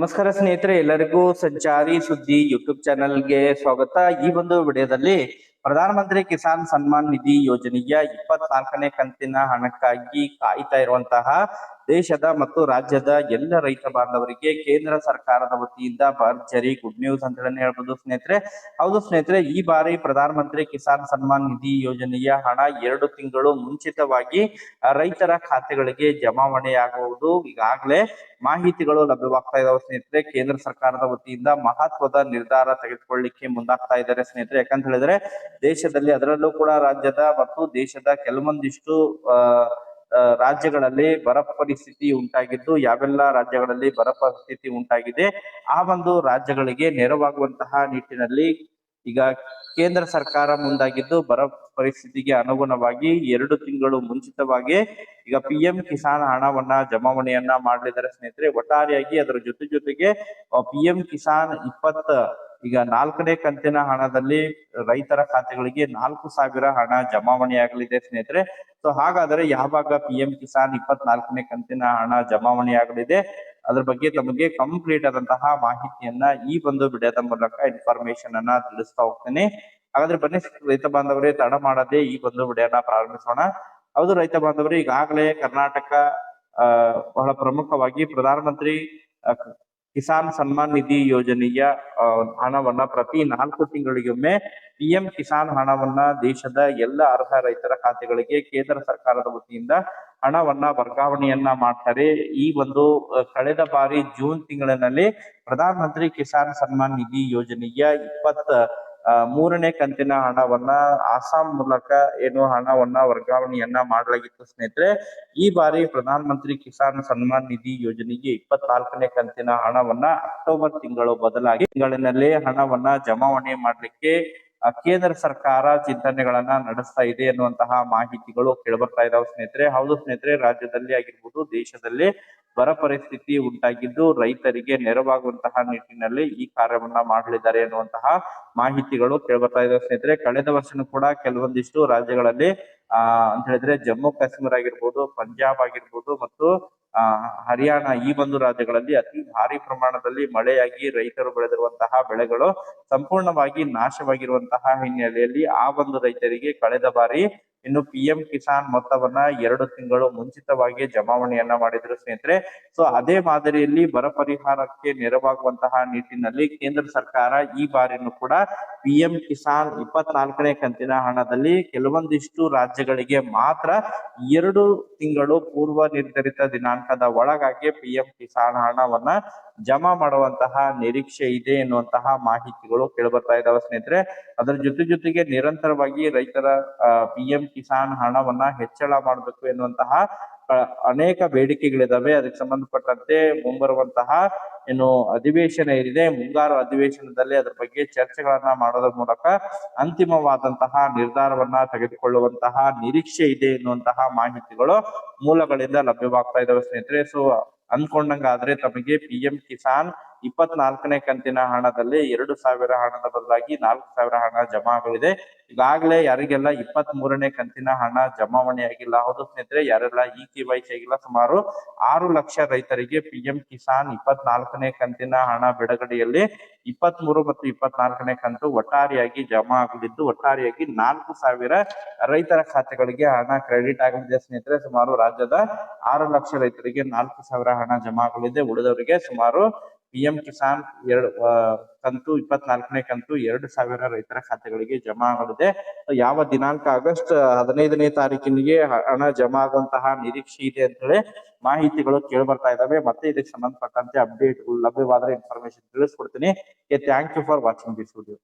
ನಮಸ್ಕಾರ ಸ್ನೇಹಿತರೆ, ಎಲ್ಲರಿಗೂ ಸಂಚಾರಿ ಸುದ್ದಿ ಯೂಟ್ಯೂಬ್ ಚಾನೆಲ್ಗೆ ಸ್ವಾಗತ. ಈ ಒಂದು ವಿಡಿಯೋದಲ್ಲಿ ಪ್ರಧಾನಮಂತ್ರಿ ಕಿಸಾನ್ ಸನ್ಮಾನ್ ನಿಧಿ ಯೋಜನೆಯ 24ನೇ ಕಂತಿನ ಹಣಕ್ಕಾಗಿ ಕಾಯ್ತಾ ಇರುವಂತಹ ದೇಶದ ಮತ್ತು ರಾಜ್ಯದ ಎಲ್ಲ ರೈತ ಬಾಂಧವರಿಗೆ ಕೇಂದ್ರ ಸರ್ಕಾರದ ವತಿಯಿಂದ ಭರ್ಜರಿ ಗುಡ್ ನ್ಯೂಸ್ ಅಂತ ಹೇಳ್ಬೋದು ಸ್ನೇಹಿತರೆ. ಹೌದು ಸ್ನೇಹಿತರೆ, ಈ ಬಾರಿ ಪ್ರಧಾನಮಂತ್ರಿ ಕಿಸಾನ್ ಸನ್ಮಾನ್ ನಿಧಿ ಯೋಜನೆಯ ಹಣ 2 ತಿಂಗಳು ಮುಂಚಿತವಾಗಿ ರೈತರ ಖಾತೆಗಳಿಗೆ ಜಮಾವಣೆಯಾಗುವುದು ಈಗಾಗಲೇ ಮಾಹಿತಿಗಳು ಲಭ್ಯವಾಗ್ತಾ ಇದಾವೆ ಸ್ನೇಹಿತರೆ. ಕೇಂದ್ರ ಸರ್ಕಾರದ ವತಿಯಿಂದ ಮಹತ್ವದ ನಿರ್ಧಾರ ತೆಗೆದುಕೊಳ್ಳಿಕ್ಕೆ ಮುಂದಾಗ್ತಾ ಇದ್ದಾರೆ ಸ್ನೇಹಿತರೆ. ಯಾಕಂತ ಹೇಳಿದ್ರೆ ದೇಶದಲ್ಲಿ, ಅದರಲ್ಲೂ ಕೂಡ ರಾಜ್ಯದ ಮತ್ತು ದೇಶದ ಕೆಲವೊಂದಿಷ್ಟು ರಾಜ್ಯಗಳಲ್ಲಿ ಬರ ಪರಿಸ್ಥಿತಿ ಉಂಟಾಗಿದ್ದು, ಯಾವೆಲ್ಲ ರಾಜ್ಯಗಳಲ್ಲಿ ಬರ ಪರಿಸ್ಥಿತಿ ಉಂಟಾಗಿದೆ ಆ ಒಂದು ರಾಜ್ಯಗಳಿಗೆ ನೆರವಾಗುವಂತಹ ನಿಟ್ಟಿನಲ್ಲಿ ಈಗ ಕೇಂದ್ರ ಸರ್ಕಾರ ಮುಂದಾಗಿದ್ದು, ಬರ ಪರಿಸ್ಥಿತಿಗೆ ಅನುಗುಣವಾಗಿ 2 ತಿಂಗಳು ಮುಂಚಿತವಾಗಿ ಈಗ PM ಕಿಸಾನ್ ಹಣವನ್ನ ಜಮಾವಣೆಯನ್ನ ಮಾಡಲಿದ್ದಾರೆ ಸ್ನೇಹಿತರೆ. ಒಟ್ಟಾರೆಯಾಗಿ ಅದರ ಜೊತೆಗೆ PM ಕಿಸಾನ್ 20 ಈಗ 4ನೇ ಕಂತಿನ ಹಣದಲ್ಲಿ ರೈತರ ಖಾತೆಗಳಿಗೆ 4,000 ಹಣ ಜಮಾವಣೆ ಆಗಲಿದೆ ಸ್ನೇಹಿತರೆ. ಸೊ ಹಾಗಾದರೆ ಯಾವಾಗ PM ಕಿಸಾನ್ 24ನೇ ಕಂತಿನ ಹಣ ಜಮಾವಣೆ ಆಗಲಿದೆ, ಅದ್ರ ಬಗ್ಗೆ ತಮಗೆ ಕಂಪ್ಲೀಟ್ ಆದಂತಹ ಮಾಹಿತಿಯನ್ನ ಈ ಒಂದು ವಿಡಿಯೋದ ಮೂಲಕ ಇನ್ಫಾರ್ಮೇಶನ್ ಅನ್ನ ತಿಳಿಸ್ತಾ ಹೋಗ್ತೇನೆ. ಹಾಗಾದ್ರೆ ಬನ್ನಿ ರೈತ ಬಾಂಧವರೇ, ತಡ ಮಾಡದೆ ಈ ಒಂದು ವಿಡಿಯೋನ ಪ್ರಾರಂಭಿಸೋಣ. ಹೌದು ರೈತ ಬಾಂಧವರೇ, ಈಗಾಗಲೇ ಕರ್ನಾಟಕ ಬಹಳ ಪ್ರಮುಖವಾಗಿ ಪ್ರಧಾನಮಂತ್ರಿ ಕಿಸಾನ್ ಸನ್ಮಾನ್ ನಿಧಿ ಯೋಜನೆಯ ಹಣವನ್ನ ಪ್ರತಿ 4 ತಿಂಗಳಿಗೊಮ್ಮೆ PM ಕಿಸಾನ್ ಹಣವನ್ನ ದೇಶದ ಎಲ್ಲ ಅರ್ಹ ರೈತರ ಖಾತೆಗಳಿಗೆ ಕೇಂದ್ರ ಸರ್ಕಾರದ ವತಿಯಿಂದ ಹಣವನ್ನ ವರ್ಗಾವಣೆಯನ್ನ ಮಾಡ್ತಾರೆ. ಈ ಒಂದು ಕಳೆದ ಬಾರಿ ಜೂನ್ ತಿಂಗಳಿನಲ್ಲಿ ಪ್ರಧಾನಮಂತ್ರಿ ಕಿಸಾನ್ ಸನ್ಮಾನ್ ನಿಧಿ ಯೋಜನೆಯ 23ನೇ ಕಂತಿನ ಹಣವನ್ನ ಆಸಾಂ ಮೂಲಕ ಹಣವನ್ನ ವರ್ಗಾವಣೆಯನ್ನ ಮಾಡಲಾಗಿತ್ತು ಸ್ನೇಹಿತರೆ. ಈ ಬಾರಿ ಪ್ರಧಾನಮಂತ್ರಿ ಕಿಸಾನ್ ಸನ್ಮಾನ್ ನಿಧಿ ಯೋಜನೆಗೆ 24ನೇ ಕಂತಿನ ಹಣವನ್ನ ಅಕ್ಟೋಬರ್ ತಿಂಗಳು ಬದಲಾಗಿ ತಿಂಗಳಿನಲ್ಲಿ ಹಣವನ್ನ ಜಮಾವಣೆ ಮಾಡ್ಲಿಕ್ಕೆ ಕೇಂದ್ರ ಸರ್ಕಾರ ಚಿಂತನೆಗಳನ್ನ ನಡೆಸ್ತಾ ಇದೆ ಎನ್ನುವಂತಹ ಮಾಹಿತಿಗಳು ಕೇಳಬರ್ತಾ ಇದಾವೆ ಸ್ನೇಹಿತರೆ. ಹೌದು ಸ್ನೇಹಿತರೆ, ರಾಜ್ಯದಲ್ಲಿ ಆಗಿರ್ಬೋದು, ದೇಶದಲ್ಲಿ ಬರ ಪರಿಸ್ಥಿತಿ ಉಂಟಾಗಿದ್ದು ರೈತರಿಗೆ ನೆರವಾಗುವಂತಹ ನಿಟ್ಟಿನಲ್ಲಿ ಈ ಕಾರ್ಯವನ್ನ ಮಾಡಲಿದ್ದಾರೆ ಎನ್ನುವಂತಹ ಮಾಹಿತಿಗಳು ಕೇಳಬರ್ತಾ ಇದಾವೆ ಸ್ನೇಹಿತರೆ. ಕಳೆದ ವರ್ಷನೂ ಕೂಡ ಕೆಲವೊಂದಿಷ್ಟು ರಾಜ್ಯಗಳಲ್ಲಿ ಅಂತ ಹೇಳಿದ್ರೆ ಜಮ್ಮು ಕಾಶ್ಮೀರ ಆಗಿರ್ಬೋದು, ಪಂಜಾಬ್ ಆಗಿರ್ಬೋದು ಮತ್ತು ಹರಿಯಾಣ, ಈ ಒಂದು ರಾಜ್ಯಗಳಲ್ಲಿ ಅತಿ ಭಾರಿ ಪ್ರಮಾಣದಲ್ಲಿ ಮಳೆಯಾಗಿ ರೈತರು ಬೆಳೆದಿರುವಂತಹ ಬೆಳೆಗಳು ಸಂಪೂರ್ಣವಾಗಿ ನಾಶವಾಗಿರುವಂತಹ ಹಿನ್ನೆಲೆಯಲ್ಲಿ ಆ ಒಂದು ರೈತರಿಗೆ ಕಳೆದ ಬಾರಿ ಇನ್ನು PM ಕಿಸಾನ್ ಮೊತ್ತವನ್ನ 2 ತಿಂಗಳು ಮುಂಚಿತವಾಗಿ ಜಮಾವಣೆಯನ್ನ ಮಾಡಿದ್ರು ಸ್ನೇಹಿತರೆ. ಸೊ ಅದೇ ಮಾದರಿಯಲ್ಲಿ ಬರ ಪರಿಹಾರಕ್ಕೆ ನೆರವಾಗುವಂತಹ ನಿಟ್ಟಿನಲ್ಲಿ ಕೇಂದ್ರ ಸರ್ಕಾರ ಈ ಬಾರಿನೂ ಕೂಡ PM ಕಿಸಾನ್ 24ನೇ ಕಂತಿನ ಹಣದಲ್ಲಿ ಕೆಲವೊಂದಿಷ್ಟು ರಾಜ್ಯಗಳಿಗೆ ಮಾತ್ರ 2 ತಿಂಗಳು ಪೂರ್ವ ನಿರ್ಧರಿತ ದಿನಾಂಕದ ಒಳಗಾಗಿ PM ಕಿಸಾನ್ ಹಣವನ್ನ ಜಮಾ ಮಾಡುವಂತಹ ನಿರೀಕ್ಷೆ ಇದೆ ಎನ್ನುವಂತಹ ಮಾಹಿತಿಗಳು ಕೇಳಬರ್ತಾ ಇದಾವೆ ಸ್ನೇಹಿತರೆ. ಅದರ ಜೊತೆಗೆ ನಿರಂತರವಾಗಿ ರೈತರ PM ಕಿಸಾನ್ ಹಣವನ್ನ ಹೆಚ್ಚಳ ಮಾಡಬೇಕು ಎನ್ನುವಂತಹ ಅನೇಕ ಬೇಡಿಕೆಗಳಿದಾವೆ. ಅದಕ್ಕೆ ಸಂಬಂಧಪಟ್ಟಂತೆ ಮುಂಬರುವಂತಹ ಅಧಿವೇಶನ ಏನಿದೆ, ಮುಂಗಾರು ಅಧಿವೇಶನದಲ್ಲಿ ಅದರ ಬಗ್ಗೆ ಚರ್ಚೆಗಳನ್ನ ಮಾಡೋದ್ರ ಮೂಲಕ ಅಂತಿಮವಾದಂತಹ ನಿರ್ಧಾರವನ್ನ ತೆಗೆದುಕೊಳ್ಳುವಂತಹ ನಿರೀಕ್ಷೆ ಇದೆ ಎನ್ನುವಂತಹ ಮಾಹಿತಿಗಳು ಮೂಲಗಳಿಂದ ಲಭ್ಯವಾಗ್ತಾ ಇದಾವೆ ಸ್ನೇಹಿತರೆ. ಸೊ ಅಂದ್ಕೊಂಡಂಗಾದ್ರೆ ತಮಗೆ PM ಕಿಸಾನ್ 24ನೇ ಕಂತಿನ ಹಣದಲ್ಲಿ 2,000 ಹಣದ ಬದಲಾಗಿ 4,000 ಹಣ ಜಮಾ ಆಗಲಿದೆ. ಈಗಾಗಲೇ ಯಾರಿಗೆಲ್ಲ 23ನೇ ಕಂತಿನ ಹಣ ಜಮಾವಣೆ ಆಗಿಲ್ಲ, ಹೌದು ಸ್ನೇಹಿತರೆ, ಯಾರೆಲ್ಲ KYC ಆಗಿಲ್ಲ, ಸುಮಾರು 6 ಲಕ್ಷ ರೈತರಿಗೆ PM ಕಿಸಾನ್ 24ನೇ ಕಂತಿನ ಹಣ ಬಿಡುಗಡೆಯಲ್ಲಿ 23 ಮತ್ತು 24ನೇ ಕಂತು ಒಟ್ಟಾರೆಯಾಗಿ ಜಮಾ ಆಗಲಿದ್ದು, ಒಟ್ಟಾರೆಯಾಗಿ 4,000 ರೈತರ ಖಾತೆಗಳಿಗೆ ಹಣ ಕ್ರೆಡಿಟ್ ಆಗಲಿದೆ ಸ್ನೇಹಿತರೆ. ಸುಮಾರು ರಾಜ್ಯದ 6 ಲಕ್ಷ ರೈತರಿಗೆ 4,000 ಹಣ ಜಮಾ ಆಗಲಿದೆ. ಉಳಿದವರಿಗೆ ಸುಮಾರು PM ಕಿಸಾನ್ ಕಂತು 24ನೇ ಕಂತು 2,000 ರೈತರ ಖಾತೆಗಳಿಗೆ ಜಮಾ ಆಗಲಿದೆ. ಯಾವ ದಿನಾಂಕ ಆಗಸ್ಟ್ 15ನೇ ತಾರೀಕಿನಿಗೆ ಹಣ ಜಮಾ ಆಗುವಂತಹ ನಿರೀಕ್ಷೆ ಇದೆ ಅಂತ ಹೇಳಿ ಮಾಹಿತಿಗಳು ಕೇಳಿ ಬರ್ತಾ ಇದಾವೆ. ಮತ್ತೆ ಇದಕ್ಕೆ ಸಂಬಂಧಪಟ್ಟಂತೆ ಅಪ್ಡೇಟ್ ಲಭ್ಯವಾದ್ರೆ ಇನ್ಫಾರ್ಮೇಶನ್ ತಿಳಿಸ್ಕೊಡ್ತೀನಿ. Thank you for watching this video.